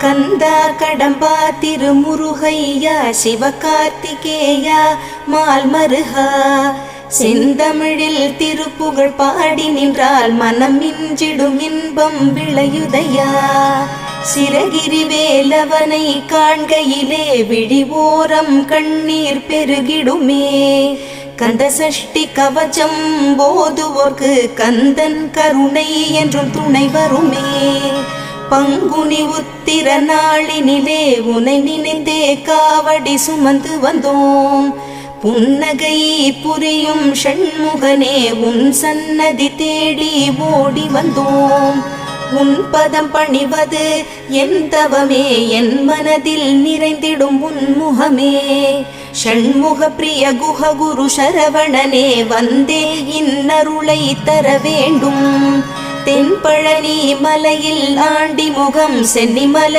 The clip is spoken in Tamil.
கந்தா கடம்பா திருமுருகையா சிவகார்த்திகேயா மால்மருகா செந்தமிழில் திருப்புகழ் பாடி நின்றால் மனம் மிஞ்சிடும் இன்பம் விளையுதையா. சிரகிரி வேலவனை காண்கையிலே விழி ஓரம் கண்ணீர் பெருகிடுமே. கந்த சஷ்டி கவச்சம் போதுவோர்க்கு கந்தன் கருணை என்றும் துணை வருமே. பங்குனி உத்திர நாளினிலே உனை நினைந்தே காவடி சுமந்து வந்தோம். புன்னகை புரியும் ஷண்முகனே உன் சன்னதி தேடி ஓடி வந்தோம். உன் பதம் பணிவது என் தவமே, என் மனதில் நிறைந்திடும் உன்முகமே. ஷண்முக பிரிய குஹ குரு சரவணனே வந்தே இன்னருளை தர வேண்டும். தென்பழனி மலையில் ஆண்டி முகம் சென்னிமலை